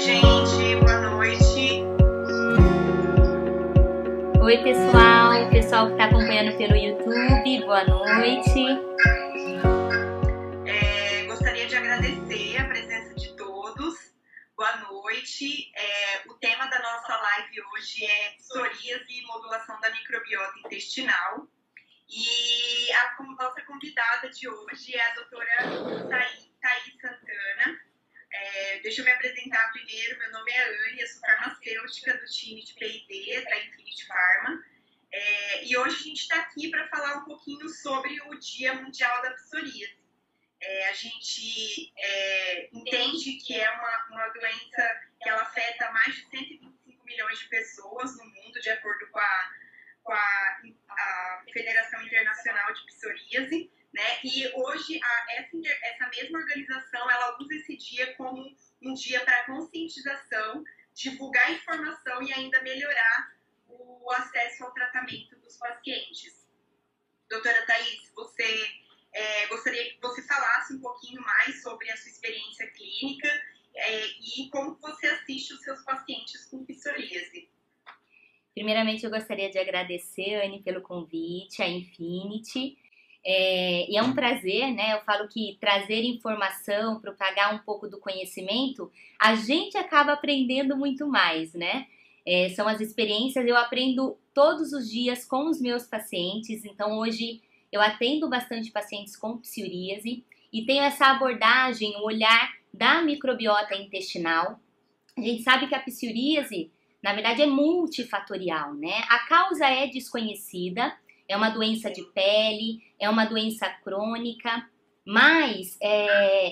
gente, boa noite. Oi, pessoal que está acompanhando pelo YouTube, boa noite. Gostaria de agradecer a presença de todos. Boa noite. O tema da nossa live hoje é psoríase e modulação da microbiota intestinal. E a nossa convidada de hoje é a doutora Thaís Santana. Deixa eu me apresentar primeiro. Meu nome é Anne, eu sou farmacêutica do time de P&D da Infinity Pharma. E hoje a gente está aqui para falar um pouquinho sobre o Dia Mundial da Psoríase. A gente entende que é uma doença que ela afeta mais de 125 milhões de pessoas no mundo, de acordo com a Federação Internacional de Psoríase, né? E hoje essa mesma organização ela usa esse dia como um dia para conscientização, divulgar informação e ainda melhorar o acesso ao tratamento dos pacientes. Doutora Thaís, gostaria que você falasse um pouquinho mais sobre a sua experiência clínica e como você assiste os seus pacientes com psoríase. Primeiramente, eu gostaria de agradecer, Anne, pelo convite, a Infinity. E é um prazer, né? Eu falo que trazer informação, propagar um pouco do conhecimento, a gente acaba aprendendo muito mais, né? São as experiências, eu aprendo todos os dias com os meus pacientes, então hoje eu atendo bastante pacientes com psoríase e tenho essa abordagem, o olhar da microbiota intestinal. A gente sabe que a psoríase, na verdade, é multifatorial, né? A causa é desconhecida, é uma doença de pele, é uma doença crônica, mas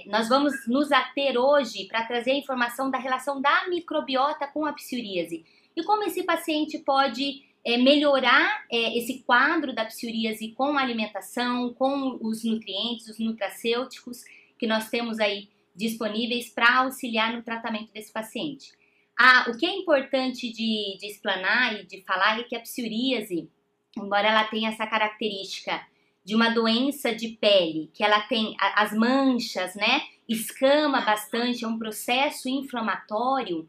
nós vamos nos ater hoje para trazer a informação da relação da microbiota com a psoríase e como esse paciente pode melhorar esse quadro da psoríase com a alimentação, com os nutrientes, os nutracêuticos que nós temos aí disponíveis para auxiliar no tratamento desse paciente. O que é importante de explanar e de falar é que a psoríase, embora ela tenha essa característica de uma doença de pele, que ela tem as manchas, né, escama bastante, é um processo inflamatório,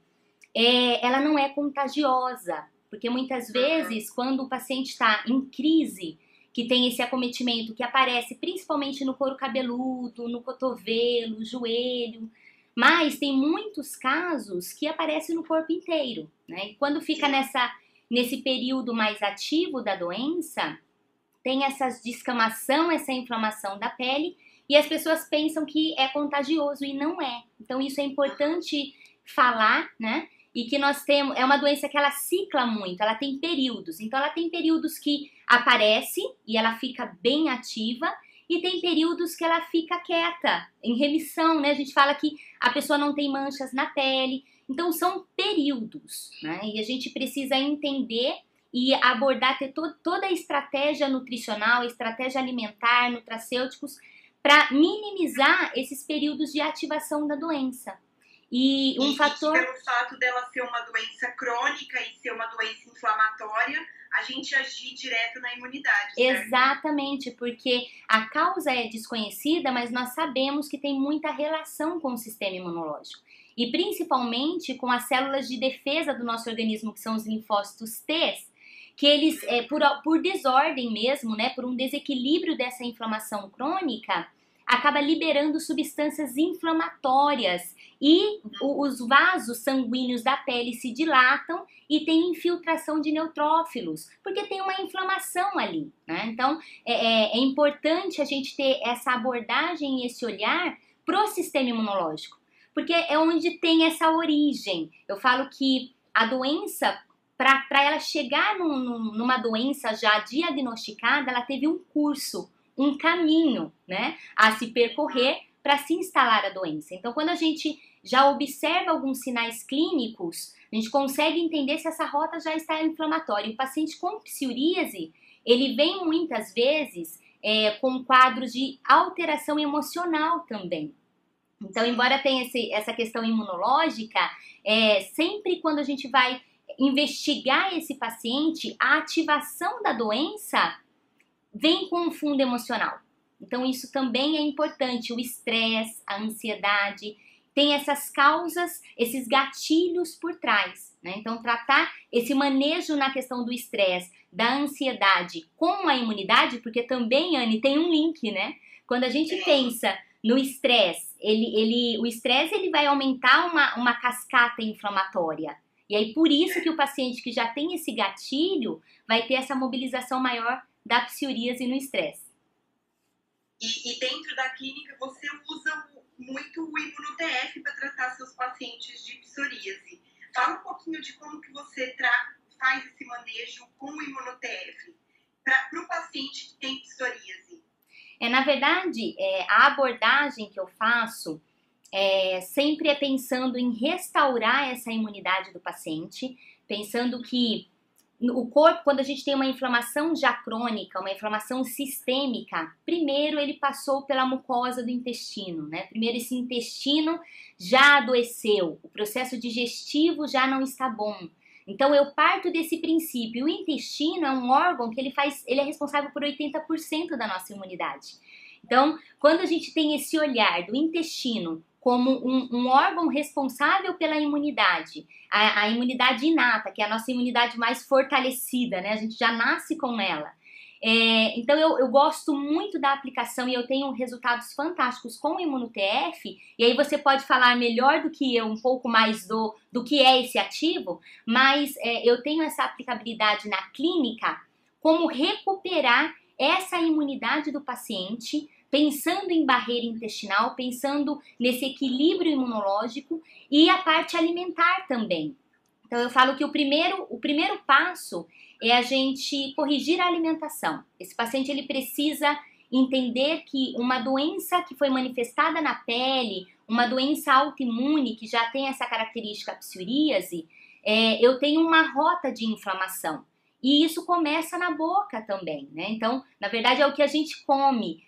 ela não é contagiosa, porque muitas vezes quando o paciente está em crise, que tem esse acometimento que aparece principalmente no couro cabeludo, no cotovelo, joelho, mas tem muitos casos que aparecem no corpo inteiro, né? E quando fica nesse período mais ativo da doença, tem essa descamação, essa inflamação da pele e as pessoas pensam que é contagioso e não é. Então isso é importante falar, né? E que nós temos, é uma doença que ela cicla muito, ela tem períodos. Então ela tem períodos que aparece e ela fica bem ativa e tem períodos que ela fica quieta, em remissão, né? A gente fala que a pessoa não tem manchas na pele. Então são períodos, né? E a gente precisa entender e abordar, ter toda a estratégia nutricional, estratégia alimentar, nutracêuticos, para minimizar esses períodos de ativação da doença. E pelo fato dela ser uma doença crônica e ser uma doença inflamatória, a gente agir direto na imunidade, certo? Exatamente, porque a causa é desconhecida, mas nós sabemos que tem muita relação com o sistema imunológico. E principalmente com as células de defesa do nosso organismo, que são os linfócitos T, que eles, por desordem mesmo, né, por um desequilíbrio dessa inflamação crônica, acaba liberando substâncias inflamatórias e os vasos sanguíneos da pele se dilatam e tem infiltração de neutrófilos, porque tem uma inflamação ali, né? Então, é importante a gente ter essa abordagem e esse olhar pro sistema imunológico, porque é onde tem essa origem. Eu falo que a doença, para ela chegar numa doença já diagnosticada, ela teve um curso, um caminho, né, a se percorrer para se instalar a doença. Então, quando a gente já observa alguns sinais clínicos, a gente consegue entender se essa rota já está inflamatória. O paciente com psoríase, ele vem muitas vezes com quadros de alteração emocional também. Então, embora tenha essa questão imunológica, sempre quando a gente vai investigar esse paciente, a ativação da doença vem com um fundo emocional. Então isso também é importante, o estresse, a ansiedade, tem essas causas, esses gatilhos por trás, né? Então, tratar esse manejo na questão do estresse, da ansiedade com a imunidade, porque também, Anne, tem um link, né? Quando a gente pensa no estresse, o estresse ele vai aumentar uma cascata inflamatória. E aí, por isso que o paciente que já tem esse gatilho vai ter essa mobilização maior da psoríase no estresse. E dentro da clínica, você usa muito o ImunoTF para tratar seus pacientes de psoríase. Fala um pouquinho de como que você faz esse manejo com o ImunoTF para o paciente que tem psoríase. Na verdade, a abordagem que eu faço sempre é pensando em restaurar essa imunidade do paciente, pensando que o corpo, quando a gente tem uma inflamação já crônica, uma inflamação sistêmica, primeiro ele passou pela mucosa do intestino, né? Primeiro esse intestino já adoeceu, o processo digestivo já não está bom. Então eu parto desse princípio. O intestino é um órgão que ele é responsável por 80% da nossa imunidade. Então, quando a gente tem esse olhar do intestino como um órgão responsável pela imunidade, a imunidade inata, que é a nossa imunidade mais fortalecida, né? A gente já nasce com ela. Então eu gosto muito da aplicação e eu tenho resultados fantásticos com o ImunoTF, e aí você pode falar melhor do que eu, um pouco mais do que é esse ativo, mas eu tenho essa aplicabilidade na clínica, como recuperar essa imunidade do paciente, pensando em barreira intestinal, pensando nesse equilíbrio imunológico e a parte alimentar também. Então eu falo que o primeiro passo é a gente corrigir a alimentação. Esse paciente ele precisa entender que uma doença que foi manifestada na pele, uma doença autoimune que já tem essa característica a psoríase, eu tenho uma rota de inflamação. E isso começa na boca também, né? Então, na verdade, é o que a gente come,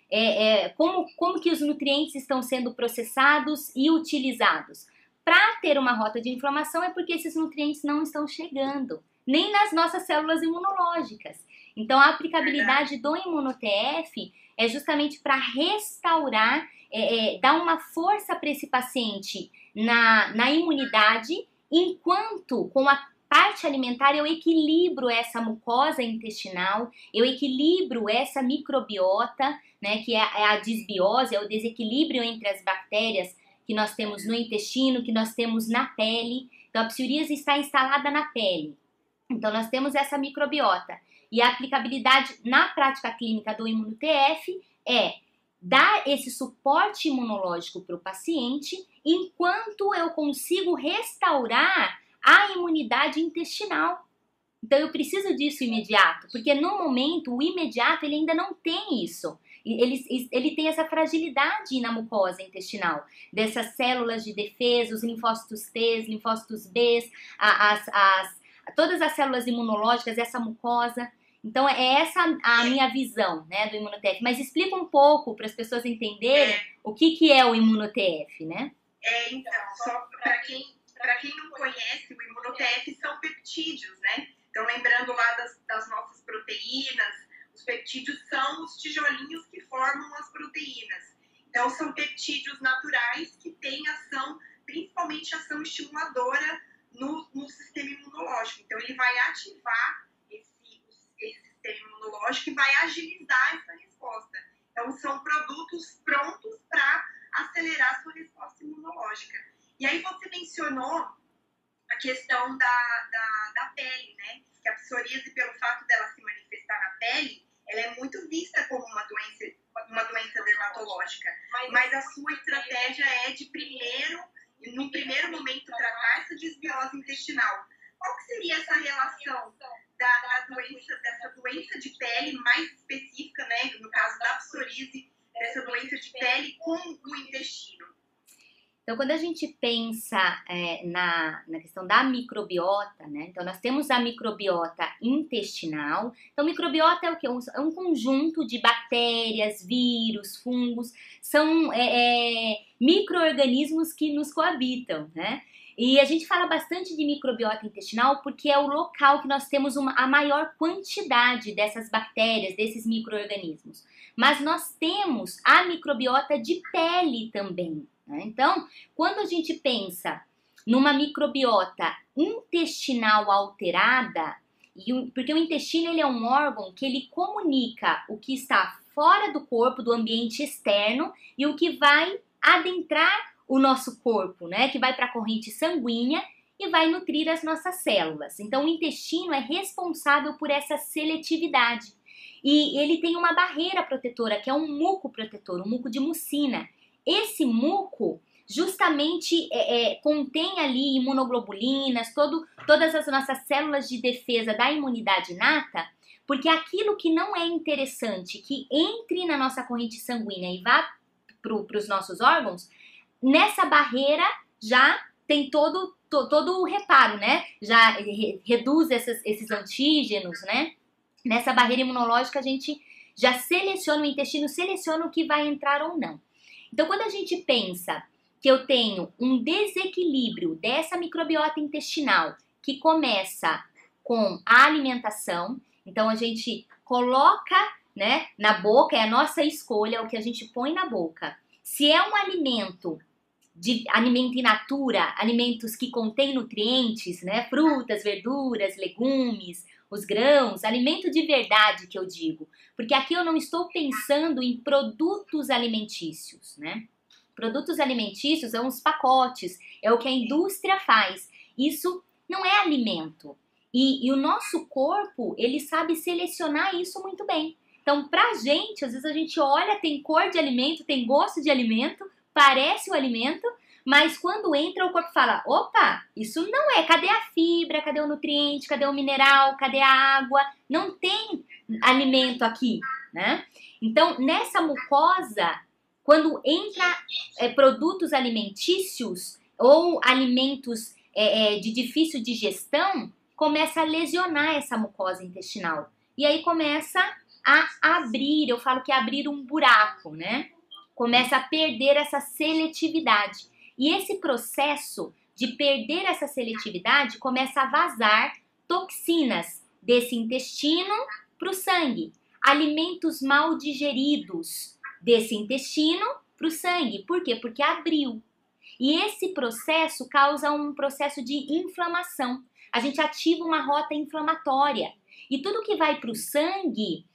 como que os nutrientes estão sendo processados e utilizados. Para ter uma rota de inflamação é porque esses nutrientes não estão chegando, nem nas nossas células imunológicas. Então, a aplicabilidade do ImunoTF é justamente para restaurar, dar uma força para esse paciente na imunidade, enquanto com a parte alimentar eu equilibro essa mucosa intestinal, eu equilibro essa microbiota, né, que é a disbiose, é o desequilíbrio entre as bactérias que nós temos no intestino, que nós temos na pele. Então a psoríase está instalada na pele. Então nós temos essa microbiota. E a aplicabilidade na prática clínica do ImunoTF é dar esse suporte imunológico para o paciente, enquanto eu consigo restaurar a imunidade intestinal. Então eu preciso disso imediato, porque no momento, o imediato, ele ainda não tem isso. Ele tem essa fragilidade na mucosa intestinal, dessas células de defesa, os linfócitos T, linfócitos B, todas as células imunológicas, essa mucosa. Então é essa a minha visão, né, do ImunoTF. Mas explica um pouco para as pessoas entenderem o que é o ImunoTF, né? Então, só para quem não conhece, o ImunoTF são peptídeos, né? Então, lembrando lá das nossas proteínas, os peptídeos são os tijolinhos que formam as proteínas. Então, são peptídeos naturais que têm ação, principalmente ação estimuladora no sistema imunológico. Então, ele vai ativar esse sistema imunológico e vai agilizar essa resposta. Então, são produtos prontos para acelerar a sua resposta imunológica. E aí você mencionou a questão da pele, né? Que a psoríase, pelo fato dela se manifestar na pele, ela é muito vista como uma doença dermatológica. Mas a sua estratégia é no primeiro momento, tratar essa disbiose intestinal. Qual que seria essa relação dessa doença de pele mais específica, né? No caso da psoríase, dessa doença de pele com o intestino? Então, quando a gente pensa na questão da microbiota, né? Então, nós temos a microbiota intestinal. Então, microbiota é o quê? É um conjunto de bactérias, vírus, fungos. São micro-organismos que nos coabitam, né? E a gente fala bastante de microbiota intestinal porque é o local que nós temos a maior quantidade dessas bactérias, desses micro-organismos. Mas nós temos a microbiota de pele também. né? Então, quando a gente pensa numa microbiota intestinal alterada, porque o intestino ele é um órgão que ele comunica o que está fora do corpo, do ambiente externo, e o que vai adentrar o nosso corpo, né? Que vai para a corrente sanguínea e vai nutrir as nossas células. Então, o intestino é responsável por essa seletividade. E ele tem uma barreira protetora, que é um muco protetor, um muco de mucina. Esse muco justamente contém ali imunoglobulinas, todas as nossas células de defesa da imunidade inata, porque aquilo que não é interessante que entre na nossa corrente sanguínea e vá para os nossos órgãos, nessa barreira já tem todo o reparo, né? Já reduz esses antígenos, né? Nessa barreira imunológica a gente já seleciona, o intestino seleciona o que vai entrar ou não. Então, quando a gente pensa que eu tenho um desequilíbrio dessa microbiota intestinal que começa com a alimentação, então a gente coloca, né, na boca, é a nossa escolha, é o que a gente põe na boca. Se é um alimento in natura, alimentos que contêm nutrientes, né, frutas, verduras, legumes, os grãos, alimento de verdade que eu digo, porque aqui eu não estou pensando em produtos alimentícios, né? Produtos alimentícios são os pacotes, é o que a indústria faz. Isso não é alimento. E o nosso corpo, ele sabe selecionar isso muito bem. Então, pra gente, às vezes a gente olha, tem cor de alimento, tem gosto de alimento, parece o alimento, mas quando entra o corpo fala, opa, isso não é, cadê a fibra, cadê o nutriente, cadê o mineral, cadê a água? Não tem alimento aqui, né? Então, nessa mucosa, quando entra produtos alimentícios ou alimentos de difícil digestão, começa a lesionar essa mucosa intestinal. E aí começa a abrir, eu falo que é abrir um buraco, né? Começa a perder essa seletividade. E esse processo de perder essa seletividade começa a vazar toxinas desse intestino para o sangue. Alimentos mal digeridos desse intestino para o sangue. Por quê? Porque abriu. E esse processo causa um processo de inflamação. A gente ativa uma rota inflamatória. E tudo que vai para o sangue,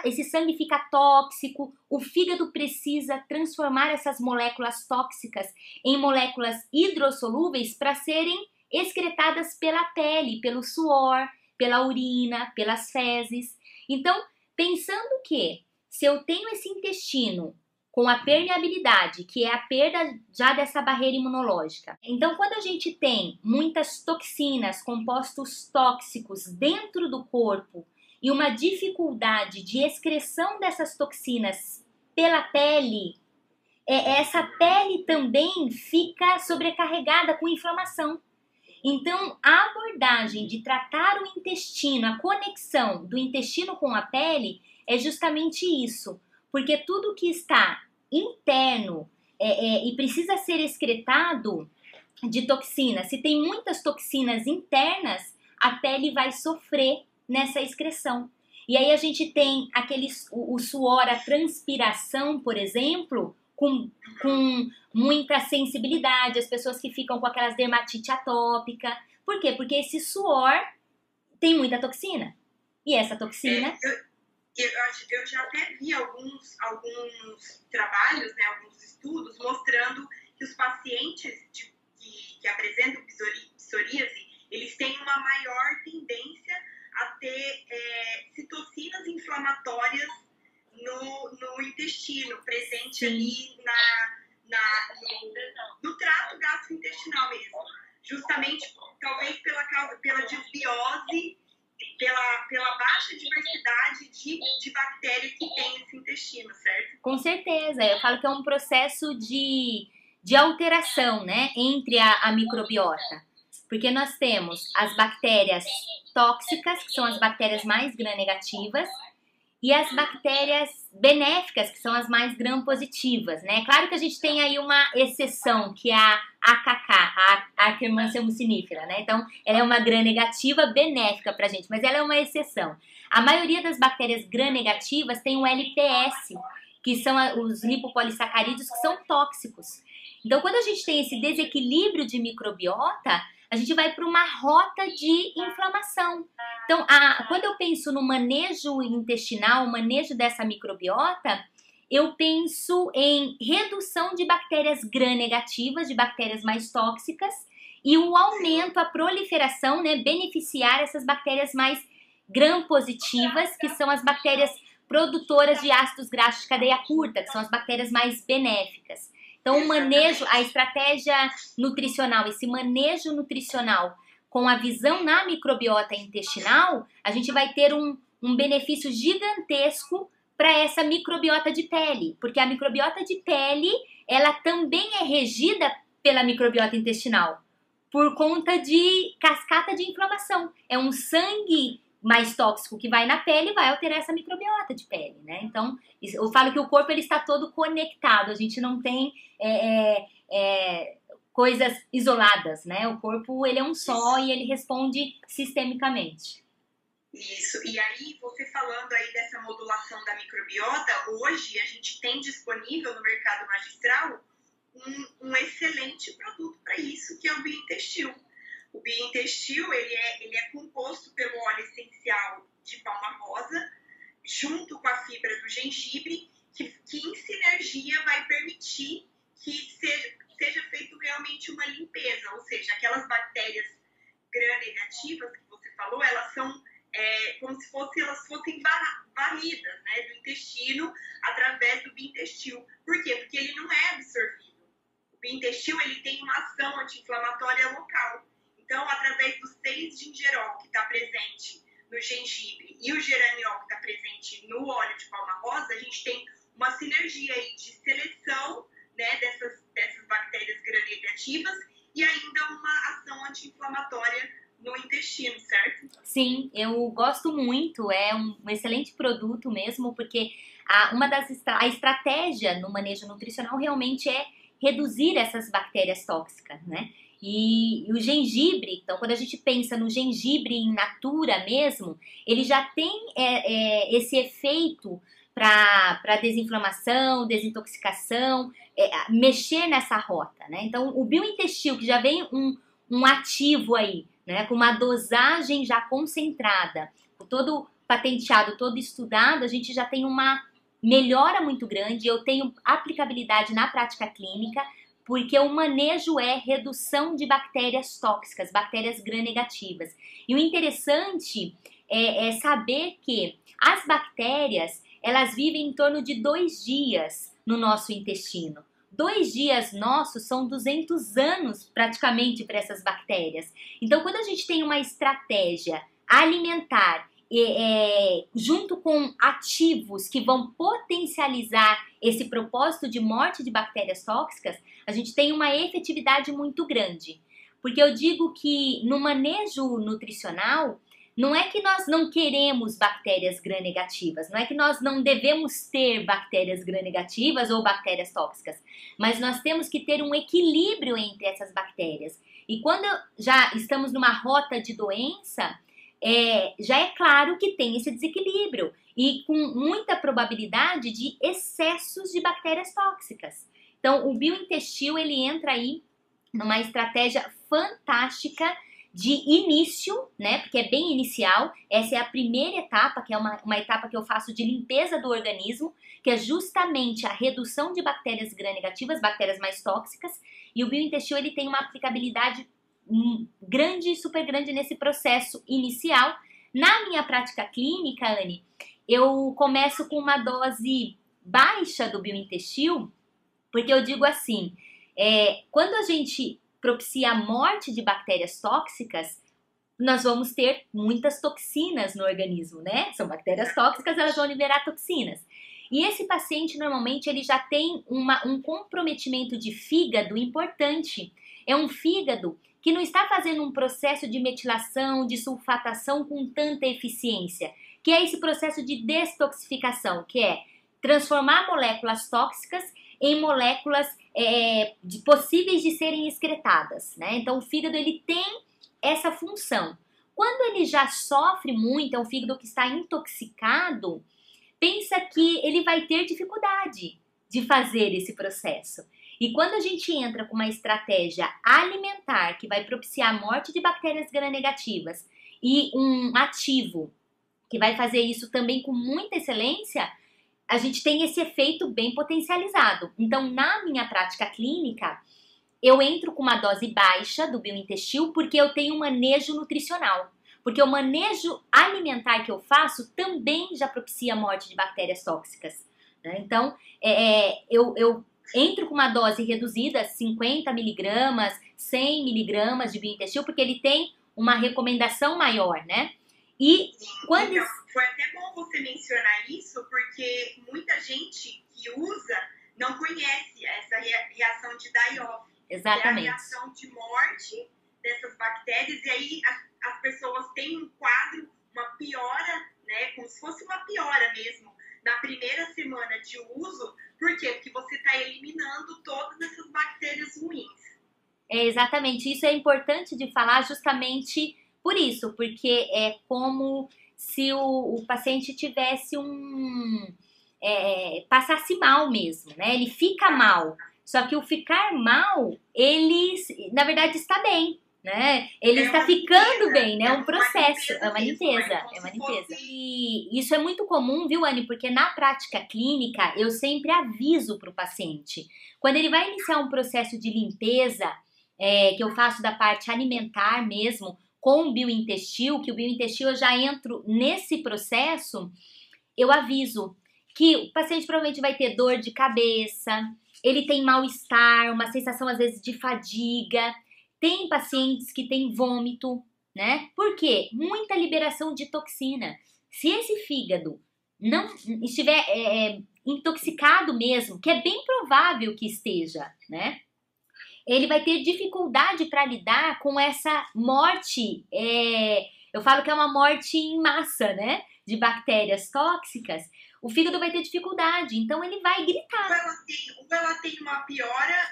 esse sangue fica tóxico, o fígado precisa transformar essas moléculas tóxicas em moléculas hidrossolúveis para serem excretadas pela pele, pelo suor, pela urina, pelas fezes. Então, pensando que se eu tenho esse intestino com a permeabilidade, que é a perda já dessa barreira imunológica. Então, quando a gente tem muitas toxinas, compostos tóxicos dentro do corpo e uma dificuldade de excreção dessas toxinas pela pele, essa pele também fica sobrecarregada com inflamação. Então, a abordagem de tratar o intestino, a conexão do intestino com a pele, é justamente isso. Porque tudo que está interno e precisa ser excretado de toxinas, se tem muitas toxinas internas, a pele vai sofrer nessa excreção. E aí a gente tem o suor, a transpiração, por exemplo, com muita sensibilidade, as pessoas que ficam com aquelas dermatite atópica. Por quê? Porque esse suor tem muita toxina. E essa toxina... Eu já até vi alguns trabalhos, né, alguns estudos, mostrando que os pacientes que apresentam psoríase, eles têm uma maior tendência a ter citocinas inflamatórias no intestino, presente ali no trato gastrointestinal mesmo. Justamente, talvez pela desbiose, pela baixa diversidade de bactérias que tem esse intestino, certo? Com certeza, eu falo que é um processo de alteração, né, entre a microbiota. Porque nós temos as bactérias tóxicas, que são as bactérias mais gram-negativas, e as bactérias benéficas, que são as mais gram-positivas, né? Claro que a gente tem aí uma exceção, que é a AKK, a Akkermansia mucinifera, né? Então, ela é uma gram-negativa benéfica pra gente, mas ela é uma exceção. A maioria das bactérias gram-negativas tem um LPS, que são os lipopolissacarídeos, que são tóxicos. Então, quando a gente tem esse desequilíbrio de microbiota, a gente vai para uma rota de inflamação. Então, quando eu penso no manejo intestinal, o manejo dessa microbiota, eu penso em redução de bactérias gram-negativas, de bactérias mais tóxicas, e o aumento, a proliferação, né, beneficiar essas bactérias mais gram-positivas, que são as bactérias produtoras de ácidos graxos de cadeia curta, que são as bactérias mais benéficas. Então, o manejo, a estratégia nutricional, esse manejo nutricional com a visão na microbiota intestinal, a gente vai ter um benefício gigantesco para essa microbiota de pele, porque a microbiota de pele, ela também é regida pela microbiota intestinal, por conta de cascata de inflamação. É um sangue mais tóxico que vai na pele e vai alterar essa microbiota de pele, né? Então, eu falo que o corpo ele está todo conectado, a gente não tem coisas isoladas, né? O corpo ele é um só e ele responde sistemicamente. Isso, e aí você falando aí dessa modulação da microbiota, hoje a gente tem disponível no mercado magistral um excelente produto para isso, que é o Biointestil. O Biointestil, ele é composto pelo óleo essencial de palma rosa, junto com a fibra do gengibre, que em sinergia vai permitir que seja feito realmente uma limpeza, ou seja, aquelas bactérias gram-negativas que você falou, elas são como se elas fossem varridas, né, do intestino através do Biointestil. Por quê? Porque ele não é absorvido. O Biointestil, ele tem uma ação anti-inflamatória local. Então, através do 6-gingerol, que está presente no gengibre, e o geraniol, que está presente no óleo de palma rosa, a gente tem uma sinergia aí de seleção, né, dessas bactérias gram-negativas e ainda uma ação anti-inflamatória no intestino, certo? Sim, eu gosto muito, é um excelente produto mesmo, porque a estratégia no manejo nutricional realmente é reduzir essas bactérias tóxicas, né? E o gengibre, então quando a gente pensa no gengibre in natura mesmo, ele já tem esse efeito para desinflamação, desintoxicação, mexer nessa rota, né? Então o Biointestil, que já vem um ativo aí, né, com uma dosagem já concentrada, todo patenteado, todo estudado, a gente já tem uma melhora muito grande. Eu tenho aplicabilidade na prática clínica, porque o manejo é redução de bactérias tóxicas, bactérias gram-negativas. E o interessante é saber que as bactérias, elas vivem em torno de 2 dias no nosso intestino. 2 dias nossos são 200 anos praticamente para essas bactérias. Então, quando a gente tem uma estratégia alimentar junto com ativos que vão potencializar esse propósito de morte de bactérias tóxicas, a gente tem uma efetividade muito grande. Porque eu digo que no manejo nutricional, não é que nós não queremos bactérias gram-negativas, não é que nós não devemos ter bactérias gram-negativas ou bactérias tóxicas, mas nós temos que ter um equilíbrio entre essas bactérias. E quando já estamos numa rota de doença, já é claro que tem esse desequilíbrio e com muita probabilidade de excessos de bactérias tóxicas. Então, o Biointestil, ele entra aí numa estratégia fantástica de início, né, porque é bem inicial. Essa é a primeira etapa, que é uma etapa que eu faço de limpeza do organismo, que é justamente a redução de bactérias gram-negativas, bactérias mais tóxicas, e o Biointestil, ele tem uma aplicabilidade grande, super grande nesse processo inicial. Na minha prática clínica, Anne, eu começo com uma dose baixa do Biointestil, porque eu digo assim, quando a gente propicia a morte de bactérias tóxicas, nós vamos ter muitas toxinas no organismo, né? São bactérias tóxicas, elas vão liberar toxinas. E esse paciente, normalmente, ele já tem um comprometimento de fígado importante. É um fígado que não está fazendo um processo de metilação, de sulfatação com tanta eficiência, que é esse processo de detoxificação, que é transformar moléculas tóxicas em moléculas possíveis de serem excretadas, né? Então, o fígado, ele tem essa função. Quando ele já sofre muito, é um fígado que está intoxicado, pensa que ele vai ter dificuldade de fazer esse processo. E quando a gente entra com uma estratégia alimentar que vai propiciar a morte de bactérias gram-negativas e um ativo que vai fazer isso também com muita excelência, a gente tem esse efeito bem potencializado. Então, na minha prática clínica, eu entro com uma dose baixa do biointestil porque eu tenho um manejo nutricional. Porque o manejo alimentar que eu faço também já propicia a morte de bactérias tóxicas, né? Então, eu entro com uma dose reduzida, 50 miligramas, 100 miligramas de biointestil, porque ele tem uma recomendação maior, né? E quando... Então, foi até bom você mencionar isso, porque muita gente que usa não conhece essa reação de die-off. Exatamente. É a reação de morte dessas bactérias, e aí as pessoas têm um quadro, uma piora, né, como se fosse uma piora mesmo, na primeira semana de uso. Por quê? Porque você está eliminando todas essas bactérias ruins. Exatamente, isso é importante de falar justamente por isso, porque é como se o paciente tivesse passasse mal mesmo, né? Ele fica mal, só que o ficar mal, ele, na verdade, está bem, né? Ele está ficando bem, né? É um processo, é uma limpeza. E isso é muito comum, viu, Anne? Porque na prática clínica, eu sempre aviso para o paciente. Quando ele vai iniciar um processo de limpeza, que eu faço da parte alimentar mesmo, com o biointestil, que o biointestil eu já entro nesse processo, eu aviso que o paciente provavelmente vai ter dor de cabeça, ele tem mal-estar, uma sensação às vezes de fadiga, tem pacientes que têm vômito, né? Por quê? Muita liberação de toxina. Se esse fígado não estiver intoxicado mesmo, que é bem provável que esteja, né? Ele vai ter dificuldade para lidar com essa morte, eu falo que é uma morte em massa, né? De bactérias tóxicas. O fígado vai ter dificuldade, então ele vai gritar. Ou ela tem uma piora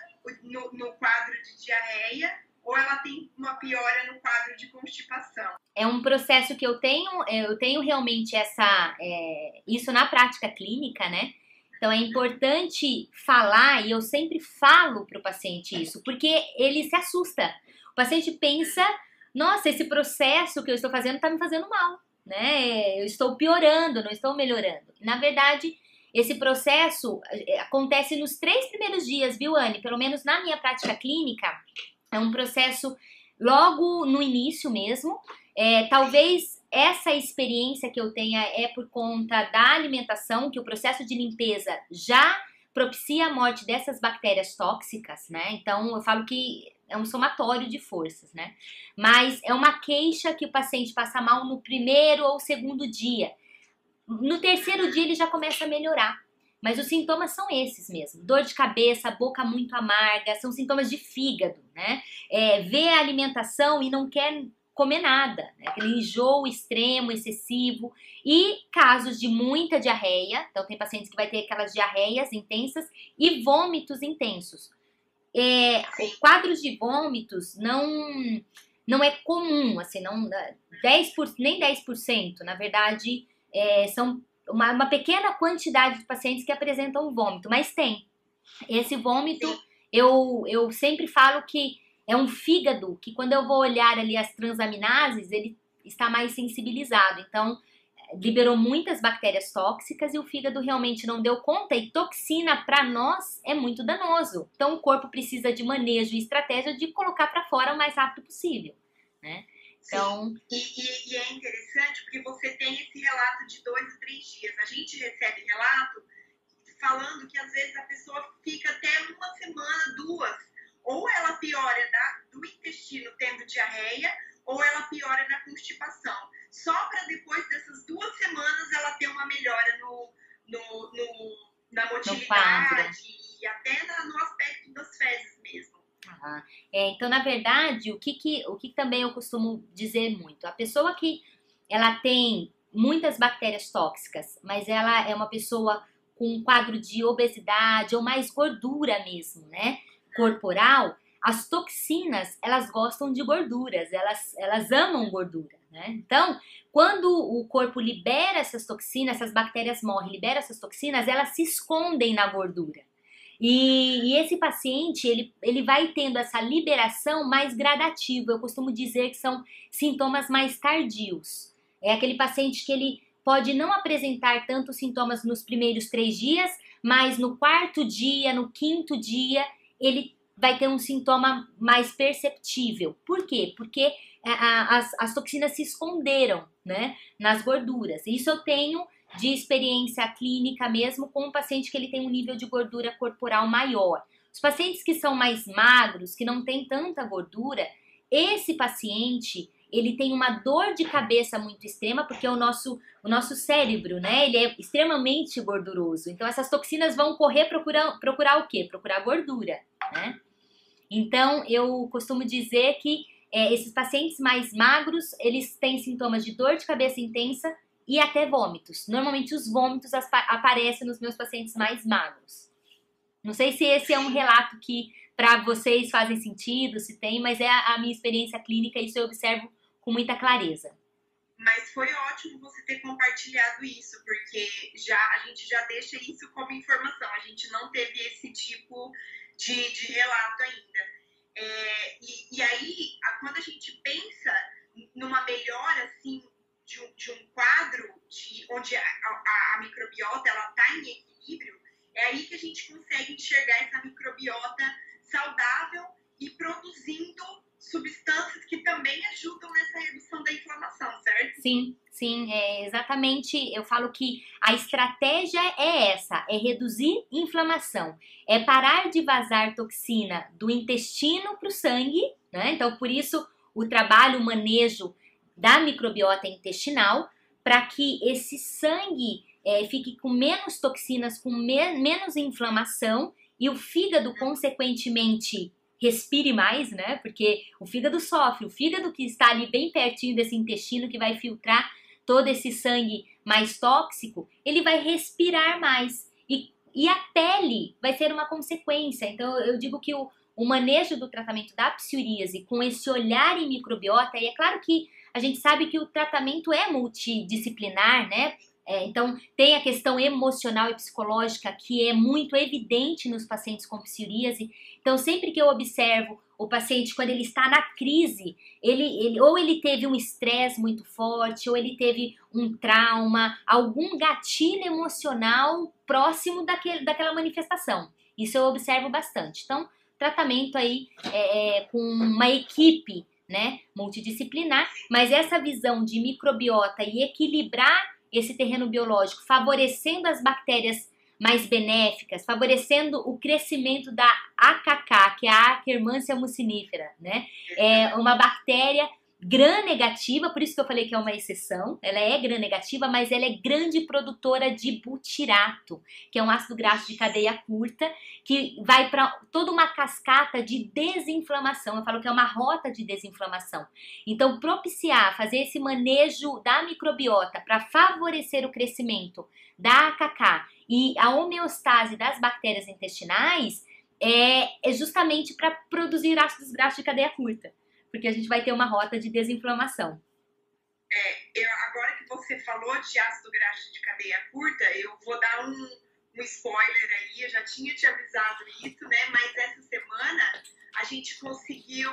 no quadro de diarreia, ou ela tem uma piora no quadro de constipação. É um processo que eu tenho realmente isso na prática clínica, né? Então é importante falar, e eu sempre falo para o paciente isso, porque ele se assusta. O paciente pensa, nossa, esse processo que eu estou fazendo está me fazendo mal, né? Eu estou piorando, não estou melhorando. Na verdade, esse processo acontece nos 3 primeiros dias, viu, Anne? Pelo menos na minha prática clínica, é um processo logo no início mesmo. Talvez essa experiência que eu tenha é por conta da alimentação, que o processo de limpeza já propicia a morte dessas bactérias tóxicas, né? Então, eu falo que é um somatório de forças, né? Mas é uma queixa que o paciente passa mal no primeiro ou segundo dia. No terceiro dia, ele já começa a melhorar. Mas os sintomas são esses mesmo. Dor de cabeça, boca muito amarga, são sintomas de fígado, né? Vê a alimentação e não quer comer nada, né? Aquele enjoo extremo, excessivo, e casos de muita diarreia. Então tem pacientes que vai ter aquelas diarreias intensas e vômitos intensos. Quadros de vômitos não é comum, assim, nem 10%, na verdade, são uma pequena quantidade de pacientes que apresentam vômito, mas tem. Esse vômito, eu sempre falo que é um fígado que, quando eu vou olhar ali as transaminases, ele está mais sensibilizado. Então, liberou muitas bactérias tóxicas e o fígado realmente não deu conta. E toxina, para nós, é muito danoso. Então, o corpo precisa de manejo e estratégia de colocar para fora o mais rápido possível, né? Então... E é interessante porque você tem esse relato de 2 a 3 dias. A gente recebe relato falando que, às vezes, a pessoa fica até 1 semana, 2. Ou ela piora do intestino tendo diarreia, ou ela piora na constipação. Só para depois dessas 2 semanas ela ter uma melhora na motilidade e até no aspecto das fezes mesmo. Então, na verdade, o que também eu costumo dizer muito, a pessoa que ela tem muitas bactérias tóxicas, mas ela é uma pessoa com um quadro de obesidade ou mais gordura mesmo, né? Corporal, as toxinas, elas gostam de gorduras, elas amam gordura, né? Então, quando o corpo libera essas toxinas, essas bactérias morrem, libera essas toxinas, elas se escondem na gordura. E esse paciente, ele vai tendo essa liberação mais gradativa. Eu costumo dizer que são sintomas mais tardios. É aquele paciente que ele pode não apresentar tantos sintomas nos primeiros 3 dias, mas no 4º dia, no 5º dia, ele vai ter um sintoma mais perceptível. Por quê? Porque as toxinas se esconderam, né, nas gorduras. Isso eu tenho de experiência clínica mesmo com um paciente que ele tem um nível de gordura corporal maior. Os pacientes que são mais magros, que não tem tanta gordura, esse paciente, ele tem uma dor de cabeça muito extrema, porque o nosso cérebro, né, ele é extremamente gorduroso. Então essas toxinas vão correr procurar o quê? Procurar gordura, né? Então eu costumo dizer que esses pacientes mais magros, eles têm sintomas de dor de cabeça intensa e até vômitos. Normalmente os vômitos aparecem nos meus pacientes mais magros. Não sei se esse é um relato que para vocês fazem sentido, se tem, mas é a minha experiência clínica e isso eu observo com muita clareza. Mas foi ótimo você ter compartilhado isso, porque a gente já deixa isso como informação. A gente não teve esse tipo de relato ainda. E aí, quando a gente pensa numa melhora, assim, de um quadro onde a microbiota está em equilíbrio, é aí que a gente consegue enxergar essa microbiota saudável e produzindo substâncias que também ajudam nessa redução da inflamação, certo? Sim, exatamente. Eu falo que a estratégia é essa, é reduzir inflamação, é parar de vazar toxina do intestino para o sangue, né? Então, por isso, o trabalho, o manejo da microbiota intestinal, para que esse sangue fique com menos toxinas, com menos inflamação e o fígado, consequentemente, respire mais, né? Porque o fígado sofre, o fígado que está ali bem pertinho desse intestino, que vai filtrar todo esse sangue mais tóxico, ele vai respirar mais. E a pele vai ser uma consequência. Então, eu digo que o manejo do tratamento da psoríase com esse olhar em microbiota, e é claro que a gente sabe que o tratamento é multidisciplinar, né? Então, tem a questão emocional e psicológica que é muito evidente nos pacientes com psoríase. Então, sempre que eu observo o paciente, quando ele está na crise, ou ele teve um estresse muito forte, ou ele teve um trauma, algum gatilho emocional próximo daquela manifestação. Isso eu observo bastante. Então, tratamento aí com uma equipe, né, multidisciplinar, mas essa visão de microbiota e equilibrar esse terreno biológico, favorecendo as bactérias mais benéficas, favorecendo o crescimento da AKK, que é a Akkermansia mucinifera, né? É uma bactéria gram-negativa, por isso que eu falei que é uma exceção. Ela é gram-negativa, mas ela é grande produtora de butirato, que é um ácido graxo de cadeia curta, que vai para toda uma cascata de desinflamação. Eu falo que é uma rota de desinflamação. Então, propiciar, fazer esse manejo da microbiota para favorecer o crescimento da AKK e a homeostase das bactérias intestinais é justamente para produzir ácidos graxos de cadeia curta, porque a gente vai ter uma rota de desinflamação. Agora que você falou de ácido graxo de cadeia curta, eu vou dar um spoiler aí, eu já tinha te avisado isso, né? Mas essa semana a gente conseguiu,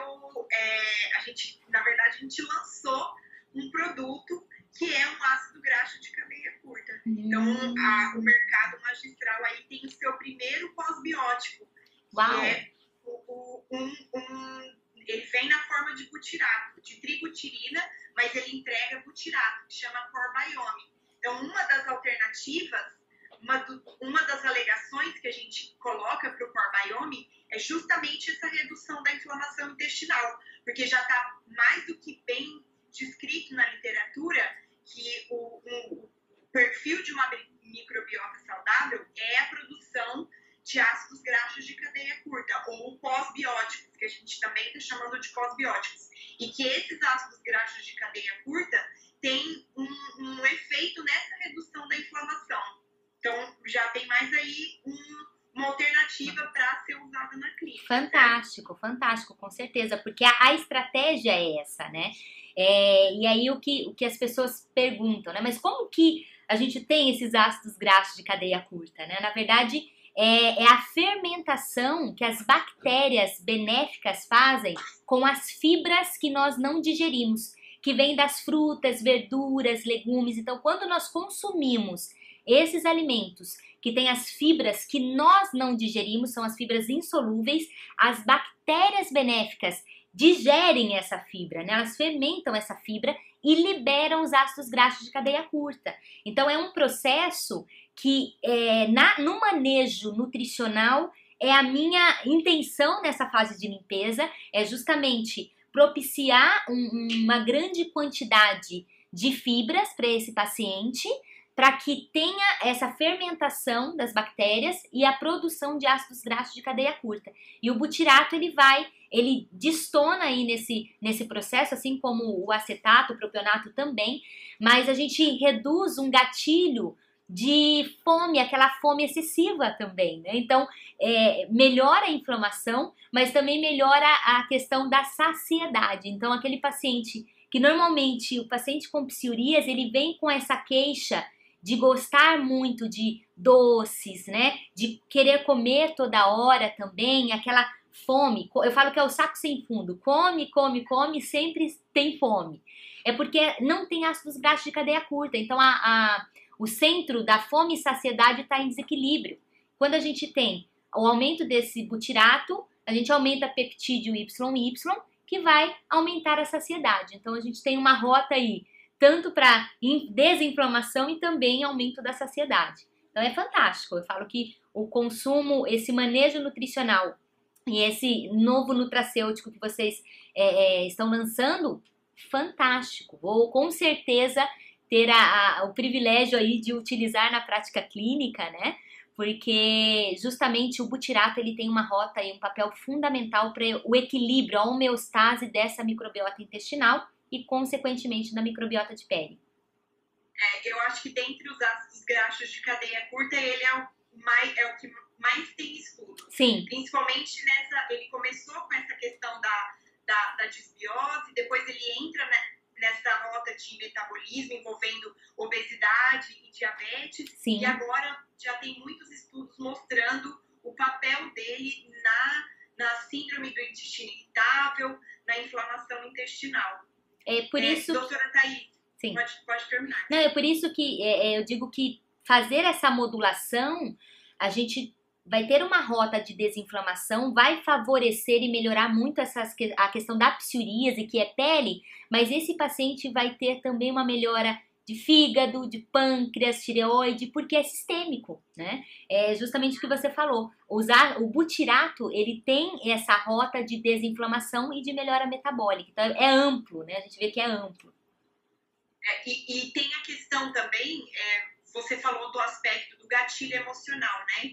na verdade, a gente lançou um produto que é um ácido graxo de cadeia curta. Então, o mercado magistral aí tem o seu primeiro pós-biótico, que é ele vem na forma de butirato, de tributirina, mas ele entrega butirato, que chama Corbiome. Então, uma das alternativas, uma das alegações que a gente coloca para o Corbiome é justamente essa redução da inflamação intestinal, porque já está mais do que bem descrito na literatura que o perfil de uma microbiota saudável é a produção de ácidos graxos de cadeia curta, ou pós-bióticos, que a gente também está chamando de pós-bióticos. E que esses ácidos graxos de cadeia curta têm um efeito nessa redução da inflamação. Então, já tem mais aí uma alternativa para ser usada na clínica. Fantástico, fantástico, com certeza, porque a estratégia é essa, né? E aí o que as pessoas perguntam, né? Mas como que a gente tem esses ácidos graxos de cadeia curta, né? Na verdade, é a fermentação que as bactérias benéficas fazem com as fibras que nós não digerimos, que vêm das frutas, verduras, legumes. Então, quando nós consumimos esses alimentos que têm as fibras que nós não digerimos, são as fibras insolúveis, as bactérias benéficas digerem essa fibra, né? Elas fermentam essa fibra e liberam os ácidos graxos de cadeia curta. Então, é um processo que no manejo nutricional é a minha intenção nessa fase de limpeza, é justamente propiciar uma grande quantidade de fibras para esse paciente, para que tenha essa fermentação das bactérias e a produção de ácidos graxos de cadeia curta. E o butirato, ele destona aí nesse processo, assim como o acetato, o propionato também, mas a gente reduz um gatilho de fome, aquela fome excessiva também, né? Então, melhora a inflamação, mas também melhora a questão da saciedade. Então, aquele paciente que normalmente, o paciente com psoríase, ele vem com essa queixa de gostar muito de doces, né? De querer comer toda hora também, aquela fome. Eu falo que é o saco sem fundo. Come, come, come, sempre tem fome. É porque não tem ácidos graxos de cadeia curta. Então, o centro da fome e saciedade está em desequilíbrio. Quando a gente tem o aumento desse butirato, a gente aumenta peptídeo YY, que vai aumentar a saciedade. Então, a gente tem uma rota aí, tanto para desinflamação e também aumento da saciedade. Então, é fantástico. Eu falo que o consumo, esse manejo nutricional e esse novo nutracêutico que vocês estão lançando, fantástico. Vou, com certeza, ter o privilégio aí de utilizar na prática clínica, né? Porque justamente o butirato, ele tem uma rota e um papel fundamental para o equilíbrio, a homeostase dessa microbiota intestinal e, consequentemente, da microbiota de pele. Eu acho que dentre os ácidos graxos de cadeia curta, ele é o que mais tem estudo. Sim. Principalmente ele começou com essa questão da disbiose, depois ele entra nessa rota de metabolismo envolvendo obesidade e diabetes. Sim. E agora já tem muitos estudos mostrando o papel dele na síndrome do intestino irritável, na inflamação intestinal. É por isso. Doutora Thaís, sim. Pode terminar. Não, é por isso que eu digo que fazer essa modulação, a gente vai ter uma rota de desinflamação, vai favorecer e melhorar muito a questão da psoríase, que é pele, mas esse paciente vai ter também uma melhora de fígado, de pâncreas, tireoide, porque é sistêmico, né? É justamente o que você falou. O butirato, ele tem essa rota de desinflamação e de melhora metabólica. Então, é amplo, né? A gente vê que é amplo. E tem a questão também, você falou do aspecto do gatilho emocional, né?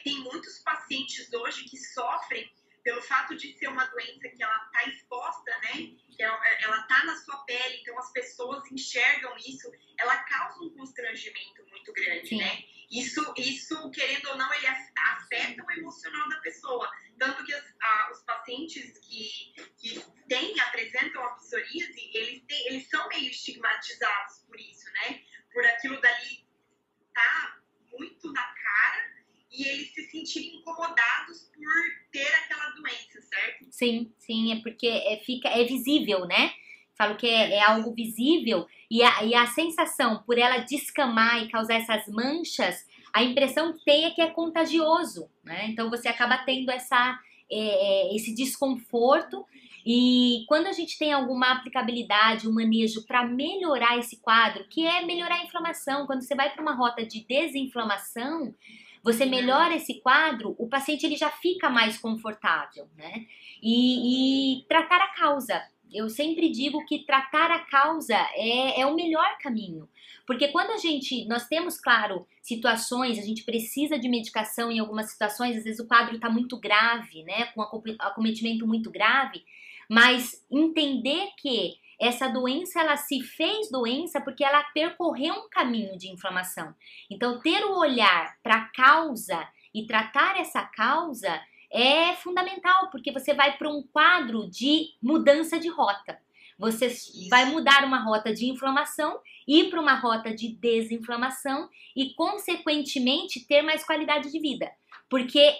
Tem muitos pacientes hoje que sofrem pelo fato de ser uma doença que ela está exposta, né? Que ela está na sua pele, então as pessoas enxergam isso, ela causa um constrangimento muito grande, sim, né? Isso, querendo ou não, ele afeta o emocional da pessoa. Tanto que os pacientes que apresentam a psoríase, eles são meio estigmatizados por isso, né? Por aquilo dali tá muito na cara e eles se sentirem incomodados por ter aquela doença, certo? Sim, é porque é visível, né? Falo que é algo visível e a sensação por ela descamar e causar essas manchas, a impressão que tem é que é contagioso, né? Então você acaba tendo esse desconforto e quando a gente tem alguma aplicabilidade, um manejo para melhorar esse quadro, que é melhorar a inflamação, quando você vai para uma rota de desinflamação, você melhora esse quadro, o paciente ele já fica mais confortável, né? E tratar a causa. Eu sempre digo que tratar a causa é o melhor caminho. Porque quando nós temos, claro, situações, a gente precisa de medicação em algumas situações, às vezes o quadro está muito grave, né? Com acometimento muito grave, mas entender que essa doença, ela se fez doença porque ela percorreu um caminho de inflamação. Então, ter o olhar para a causa e tratar essa causa é fundamental, porque você vai para um quadro de mudança de rota. Você vai mudar uma rota de inflamação, ir para uma rota de desinflamação e, consequentemente, ter mais qualidade de vida. Porque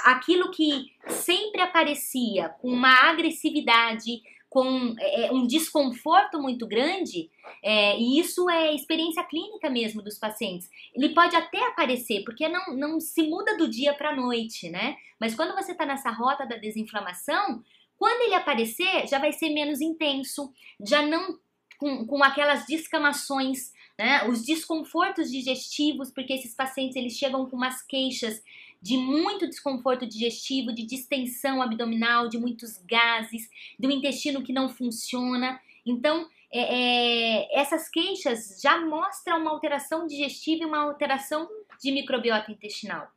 aquilo que sempre aparecia com uma agressividade, com um desconforto muito grande, e isso é experiência clínica mesmo dos pacientes. Ele pode até aparecer, porque não se muda do dia para a noite, né? Mas quando você está nessa rota da desinflamação, quando ele aparecer, já vai ser menos intenso, já não com aquelas descamações, né? Os desconfortos digestivos, porque esses pacientes eles chegam com umas queixas de muito desconforto digestivo, de distensão abdominal, de muitos gases, do intestino que não funciona. Então, essas queixas já mostram uma alteração digestiva e uma alteração de microbiota intestinal.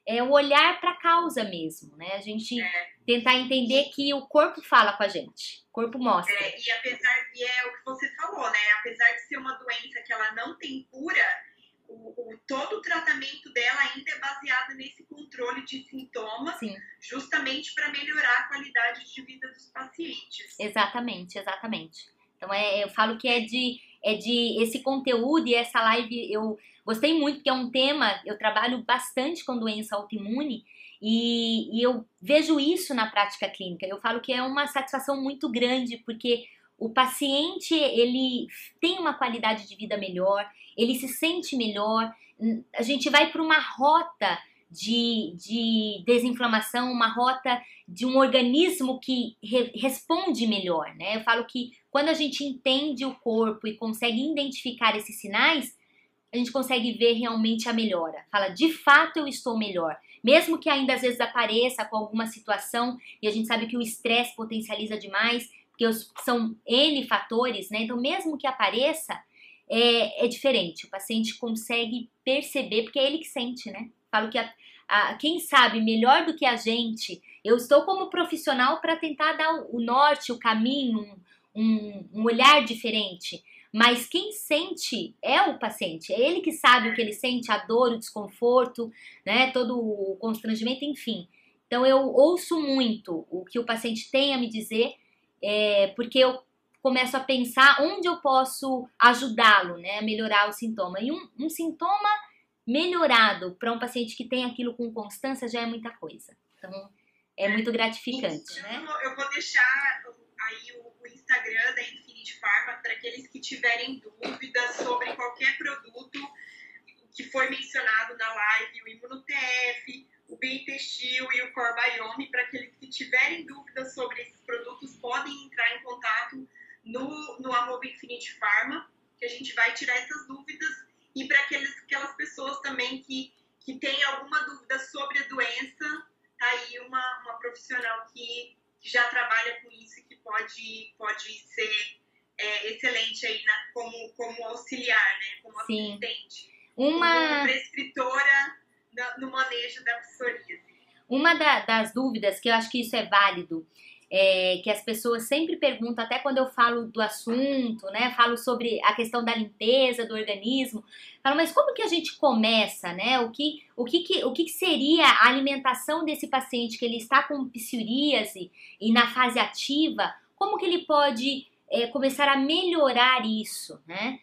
É o olhar para a causa mesmo, né? A gente tentar entender que o corpo fala com a gente, o corpo mostra. E é o que você falou, né? Apesar de ser uma doença que ela não tem cura, todo o tratamento dela ainda é baseado nesse controle de sintomas, sim, justamente para melhorar a qualidade de vida dos pacientes. Exatamente. Então eu falo que esse conteúdo e essa live eu gostei muito, porque é um tema, eu trabalho bastante com doença autoimune e eu vejo isso na prática clínica. Eu falo que é uma satisfação muito grande, porque o paciente, ele tem uma qualidade de vida melhor, ele se sente melhor, a gente vai para uma rota de desinflamação, uma rota de um organismo que responde melhor, né? Eu falo que quando a gente entende o corpo e consegue identificar esses sinais, a gente consegue ver realmente a melhora. Fala, de fato eu estou melhor. Mesmo que ainda às vezes apareça com alguma situação, e a gente sabe que o estresse potencializa demais, porque são N fatores, né? Então mesmo que apareça, é diferente. O paciente consegue perceber, porque é ele que sente, né? Falo que quem sabe melhor do que a gente, eu estou como profissional para tentar dar o norte, o caminho, um olhar diferente. Mas quem sente é o paciente, é ele que sabe o que ele sente, a dor, o desconforto, né, todo o constrangimento, enfim. Então eu ouço muito o que o paciente tem a me dizer, porque eu começo a pensar onde eu posso ajudá-lo, né, a melhorar o sintoma. E um sintoma melhorado para um paciente que tem aquilo com constância já é muita coisa. Então é muito gratificante, né? Eu vou deixar aí o Instagram da Infinity Pharma para aqueles que tiverem dúvidas sobre qualquer produto que foi mencionado na live, o ImunoTF, o Bintestil e o Core Biome. Para aqueles que tiverem dúvidas sobre esses produtos, podem entrar em contato no @Infinity Pharma, que a gente vai tirar essas dúvidas. E para aquelas pessoas também que têm alguma dúvida sobre a doença, tá aí uma profissional que já trabalha com isso e que pode ser excelente aí como auxiliar, né? Como assistente. Como prescritora no manejo da psoríase. Uma das dúvidas, que eu acho que isso é válido, que as pessoas sempre perguntam, até quando eu falo do assunto, né, falo sobre a questão da limpeza do organismo, falo, mas como que a gente começa, né, o que seria a alimentação desse paciente que ele está com psoríase e na fase ativa, como que ele pode começar a melhorar isso, né?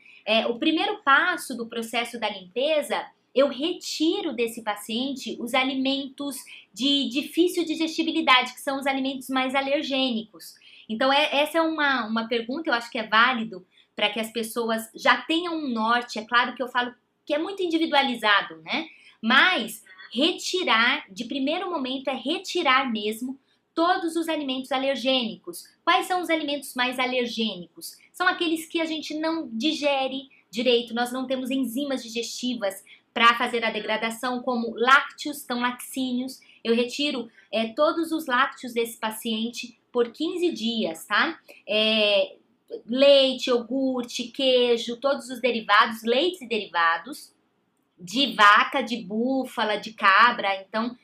O primeiro passo do processo da limpeza, eu retiro desse paciente os alimentos de difícil digestibilidade, que são os alimentos mais alergênicos. Então, essa é uma pergunta, eu acho que é válido para que as pessoas já tenham um norte. É claro que eu falo que é muito individualizado, né? Mas retirar, de primeiro momento, é retirar mesmo todos os alimentos alergênicos. Quais são os alimentos mais alergênicos? São aqueles que a gente não digere direito, nós não temos enzimas digestivas para fazer a degradação, como lácteos, então laticínios. Eu retiro todos os lácteos desse paciente por 15 dias, tá? Leite, iogurte, queijo, todos os derivados, leites e derivados, de vaca, de búfala, de cabra. Então,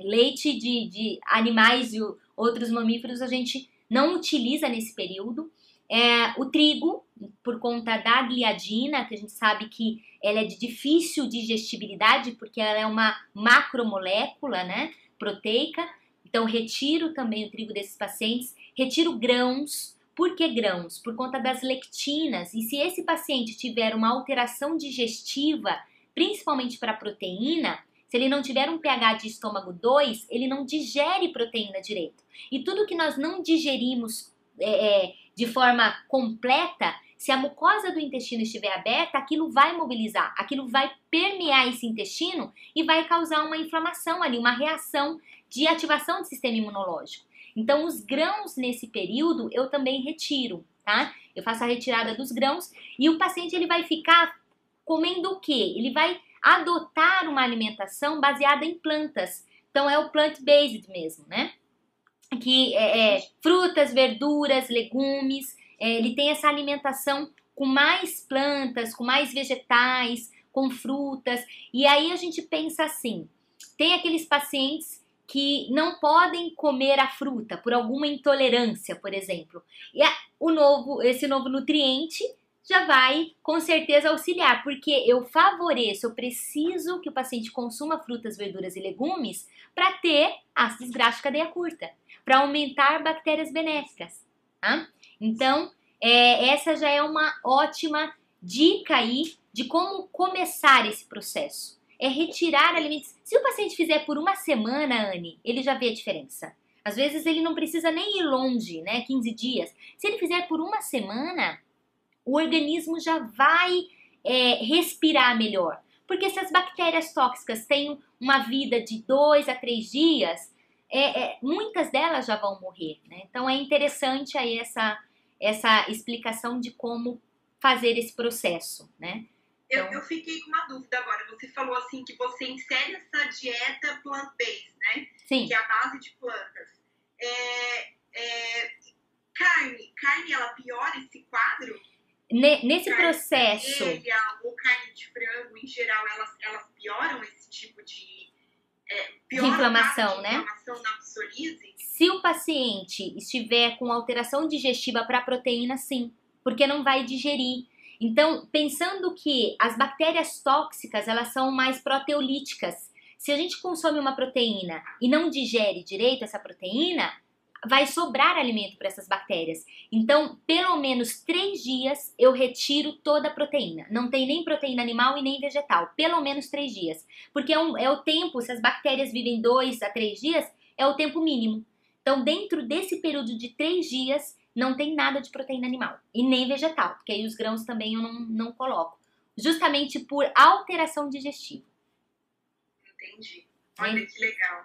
leite de animais e outros mamíferos a gente não utiliza nesse período. O trigo, por conta da gliadina, que a gente sabe que ela é de difícil digestibilidade, porque ela é uma macromolécula, né, proteica. Então, retiro também o trigo desses pacientes. Retiro grãos. Por que grãos? Por conta das lectinas. E se esse paciente tiver uma alteração digestiva, principalmente para proteína, se ele não tiver um pH de estômago 2, ele não digere proteína direito. E tudo que nós não digerimos de forma completa, se a mucosa do intestino estiver aberta, aquilo vai mobilizar, aquilo vai permear esse intestino e vai causar uma inflamação ali, uma reação de ativação do sistema imunológico. Então, os grãos nesse período eu também retiro, tá? Eu faço a retirada dos grãos e o paciente ele vai ficar comendo o quê? Ele vai adotar uma alimentação baseada em plantas. Então, é o plant-based mesmo, né? Que frutas, verduras, legumes, ele tem essa alimentação com mais plantas, com mais vegetais, com frutas. E aí a gente pensa assim, tem aqueles pacientes que não podem comer a fruta por alguma intolerância, por exemplo. E esse novo nutriente já vai com certeza auxiliar, porque eu preciso que o paciente consuma frutas, verduras e legumes para ter ácidos graxos de cadeia curta, para aumentar bactérias benéficas, tá? Então, essa já é uma ótima dica aí de como começar esse processo. É retirar alimentos. Se o paciente fizer por uma semana, Anne, ele já vê a diferença. Às vezes ele não precisa nem ir longe, né? 15 dias. Se ele fizer por uma semana, o organismo já vai respirar melhor. Porque se as bactérias tóxicas têm uma vida de 2 a 3 dias, muitas delas já vão morrer, né? Então é interessante aí essa explicação de como fazer esse processo, né? Então, eu fiquei com uma dúvida agora. Você falou assim que você insere essa dieta plant-based, né? Sim. Que é a base de plantas. Carne, ela piora esse quadro? Nesse processo... ou carne de frango, em geral, elas pioram esse tipo de inflamação, né? Inflamação na psoríase? Se o paciente estiver com alteração digestiva para proteína, sim, porque não vai digerir. Então, pensando que as bactérias tóxicas, elas são mais proteolíticas. Se a gente consome uma proteína e não digere direito essa proteína, vai sobrar alimento para essas bactérias. Então, pelo menos 3 dias eu retiro toda a proteína. Não tem nem proteína animal e nem vegetal. Pelo menos 3 dias. Porque é o tempo, se as bactérias vivem 2 a 3 dias, é o tempo mínimo. Então, dentro desse período de 3 dias, não tem nada de proteína animal e nem vegetal, porque aí os grãos também eu não coloco, justamente por alteração digestiva. Entendi. Olha que legal.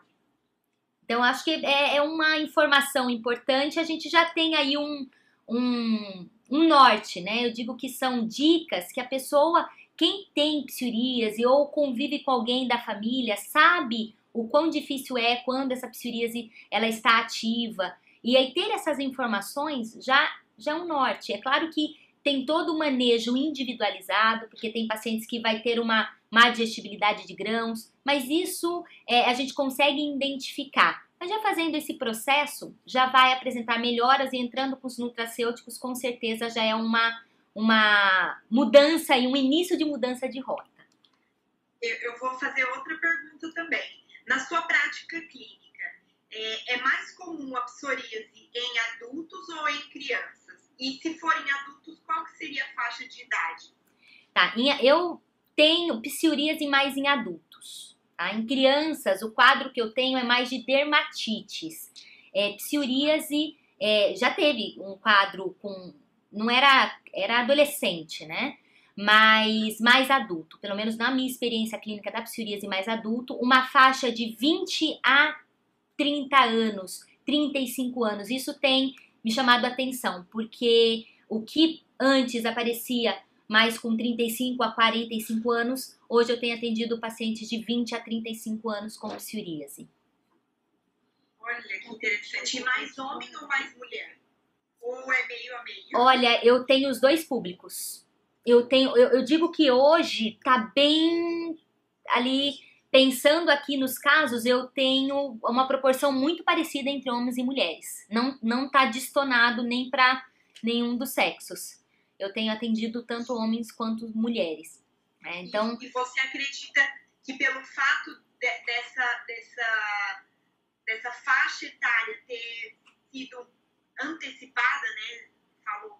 Então, acho que é uma informação importante. A gente já tem aí um norte, né? Eu digo que são dicas que a pessoa, quem tem psoríase ou convive com alguém da família, sabe o quão difícil é quando essa psoríase ela está ativa. E aí ter essas informações já é um norte. É claro que tem todo o manejo individualizado, porque tem pacientes que vai ter uma má digestibilidade de grãos, mas isso a gente consegue identificar. Mas já fazendo esse processo, já vai apresentar melhoras e entrando com os nutracêuticos, com certeza já é uma mudança e um início de mudança de rota. Eu vou fazer outra pergunta também. Na sua prática clínica, é mais comum a psoríase em adultos ou em crianças? E se for em adultos, qual que seria a faixa de idade? Tá, eu tenho psoríase mais em adultos. Tá? Em crianças, o quadro que eu tenho é mais de dermatites. Psoríase, já teve um quadro com... Não era adolescente, né? Mas mais adulto. Pelo menos na minha experiência clínica da psoríase mais adulto, uma faixa de 20 a 30 anos, 35 anos. Isso tem me chamado a atenção, porque o que antes aparecia mais com 35 a 45 anos, hoje eu tenho atendido pacientes de 20 a 35 anos com psoríase. Olha, que interessante. E mais homem ou mais mulher? Ou é meio a meio? Olha, eu tenho os dois públicos. Eu digo que hoje tá bem ali... Pensando aqui nos casos, eu tenho uma proporção muito parecida entre homens e mulheres. Não tá distonado nem para nenhum dos sexos. Eu tenho atendido tanto homens quanto mulheres. Então, e você acredita que pelo fato dessa faixa etária ter sido antecipada, né, falou,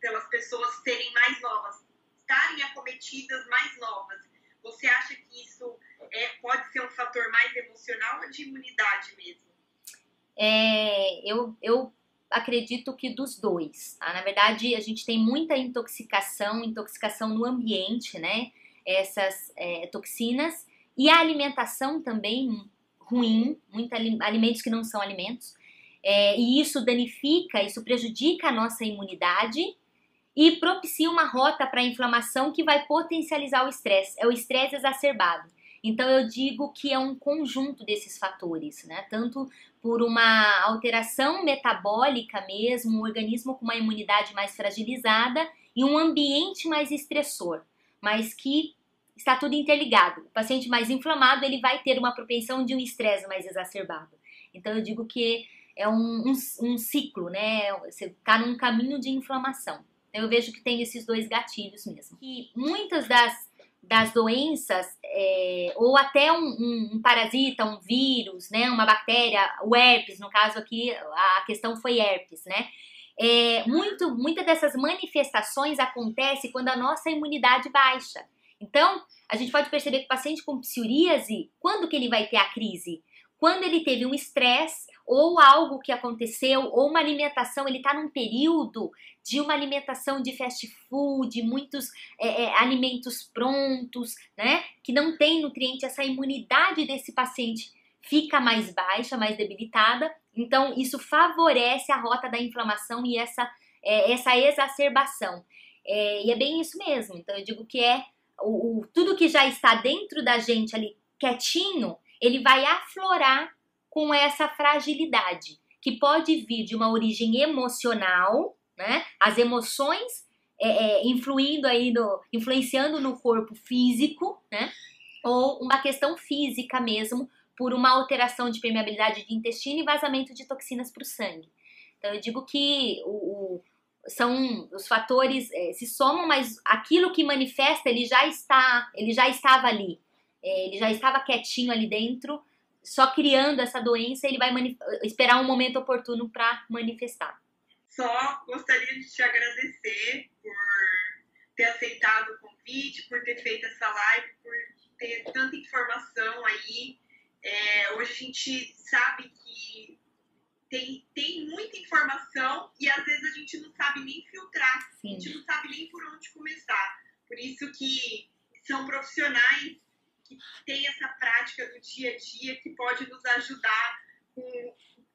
pelas pessoas serem mais novas, estarem acometidas mais novas, você acha que isso pode ser um fator mais emocional ou de imunidade mesmo? Eu acredito que dos dois, tá? Na verdade, a gente tem muita intoxicação no ambiente, né? Essas toxinas, e a alimentação também ruim, muitos alimentos que não são alimentos, e isso danifica, isso prejudica a nossa imunidade e propicia uma rota para a inflamação que vai potencializar o estresse, é o estresse exacerbado. Então eu digo que é um conjunto desses fatores, né? Tanto por uma alteração metabólica mesmo, um organismo com uma imunidade mais fragilizada e um ambiente mais estressor, mas que está tudo interligado. O paciente mais inflamado, ele vai ter uma propensão de um estresse mais exacerbado. Então eu digo que é um ciclo, né? Você está num caminho de inflamação. Então eu vejo que tem esses dois gatilhos mesmo. E muitas das doenças, ou até um parasita, um vírus, né, uma bactéria, o herpes, no caso aqui a questão foi herpes, né? Muitas dessas manifestações acontecem quando a nossa imunidade baixa. Então, a gente pode perceber que o paciente com psoríase, quando que ele vai ter a crise? Quando ele teve um estresse ou algo que aconteceu, ou uma alimentação, ele está num período de uma alimentação de fast food, muitos alimentos prontos, né, que não tem nutriente, essa imunidade desse paciente fica mais baixa, mais debilitada, então isso favorece a rota da inflamação e essa exacerbação. E é bem isso mesmo, então eu digo que tudo que já está dentro da gente ali quietinho, ele vai aflorar com essa fragilidade, que pode vir de uma origem emocional, né? As emoções influenciando no corpo físico, né? Ou uma questão física mesmo, por uma alteração de permeabilidade de intestino e vazamento de toxinas para o sangue. Então eu digo que os fatores se somam, mas aquilo que manifesta, ele já estava ali, ele já estava quietinho ali dentro, só criando essa doença, ele vai esperar um momento oportuno para manifestar. Só gostaria de te agradecer por ter aceitado o convite, por ter feito essa live, por ter tanta informação aí. Hoje a gente sabe que tem muita informação e às vezes a gente não sabe nem filtrar, Sim. A gente não sabe nem por onde começar. Por isso que são profissionais que têm essa prática do dia a dia que pode nos ajudar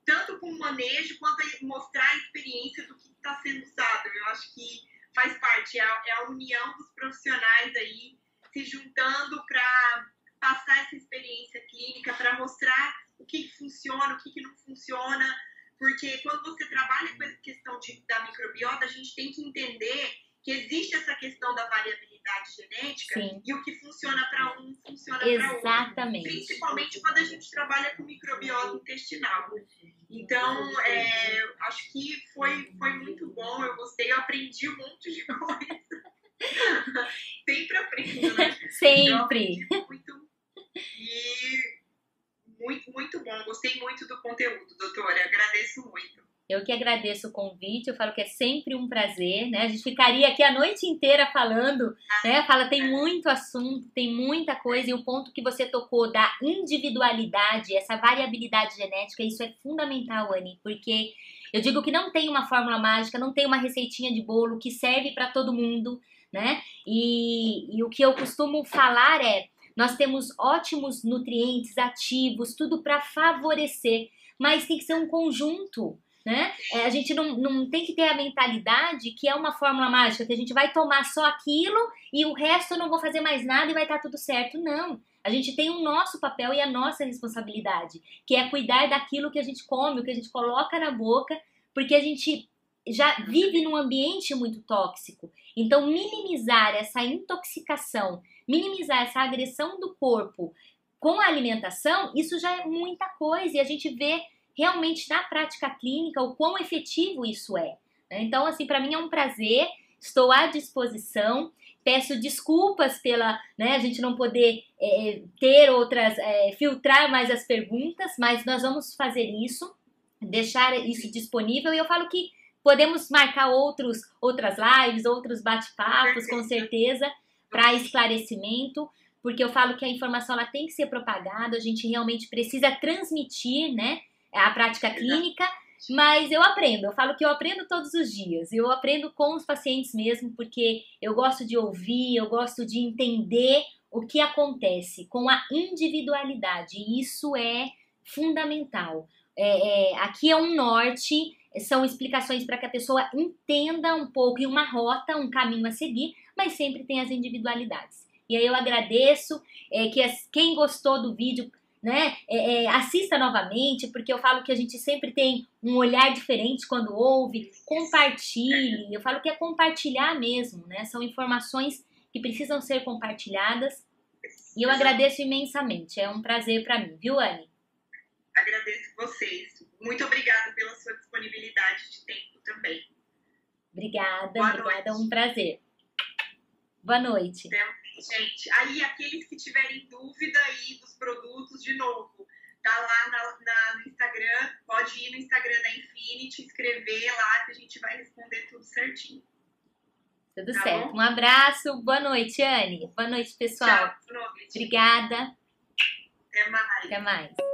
tanto com o manejo quanto a mostrar a experiência do que está sendo usado. Eu acho que faz parte, é a união dos profissionais aí se juntando para passar essa experiência clínica, para mostrar o que funciona, o que não funciona, porque quando você trabalha com a questão da microbiota, a gente tem que entender que existe essa questão da variabilidade genética. Sim. E o que funciona para um funciona para outro. Exatamente. Principalmente quando a gente trabalha com microbiota intestinal. Então, acho que foi muito bom, eu gostei, eu aprendi um monte de coisa. Sempre aprendo, né? Sempre. Eu aprendi muito. E muito bom, gostei muito do conteúdo, doutora, agradeço muito. Eu que agradeço o convite, eu falo que é sempre um prazer, né? A gente ficaria aqui a noite inteira falando, né? Tem muito assunto, tem muita coisa, e o ponto que você tocou da individualidade, essa variabilidade genética, isso é fundamental, Anny, porque eu digo que não tem uma fórmula mágica, não tem uma receitinha de bolo que serve para todo mundo, né? E o que eu costumo falar nós temos ótimos nutrientes ativos, tudo para favorecer, mas tem que ser um conjunto, né? A gente não tem que ter a mentalidade que é uma fórmula mágica, que a gente vai tomar só aquilo e o resto eu não vou fazer mais nada e vai estar tudo certo. Não, a gente tem o nosso papel e a nossa responsabilidade, que é cuidar daquilo que a gente come, o que a gente coloca na boca, porque a gente já vive num ambiente muito tóxico. Então, minimizar essa intoxicação, minimizar essa agressão do corpo com a alimentação, isso já é muita coisa, e a gente vê realmente na prática clínica o quão efetivo isso é, Então, assim, para mim é um prazer, estou à disposição. Peço desculpas pela, né, a gente não poder ter outras, filtrar mais as perguntas, mas nós vamos fazer isso, deixar isso disponível. E eu falo que podemos marcar outras lives, outros bate-papos, com certeza, para esclarecimento, porque eu falo que a informação ela tem que ser propagada, a gente realmente precisa transmitir, né, a prática clínica. Mas eu falo que eu aprendo todos os dias, eu aprendo com os pacientes mesmo, porque eu gosto de ouvir, eu gosto de entender o que acontece com a individualidade, e isso é fundamental. Aqui é um norte, são explicações para que a pessoa entenda um pouco em uma rota, um caminho a seguir, mas sempre tem as individualidades. E aí eu agradeço, quem gostou do vídeo, né, assista novamente, porque eu falo que a gente sempre tem um olhar diferente quando ouve, compartilhe, eu falo que é compartilhar mesmo, né, são informações que precisam ser compartilhadas, e eu agradeço imensamente, é um prazer para mim, viu, Anne? Agradeço vocês, muito obrigada pela sua disponibilidade de tempo também. Obrigada, um prazer. Boa noite. Gente, aí aqueles que tiverem dúvida aí dos produtos, de novo, tá lá no Instagram, pode ir no Instagram da Infinity, escrever lá que a gente vai responder tudo certinho. Tudo certo. Bom? Um abraço, boa noite, Anne. Boa noite, pessoal. Tchau, boa noite. Obrigada. Até mais. Até mais.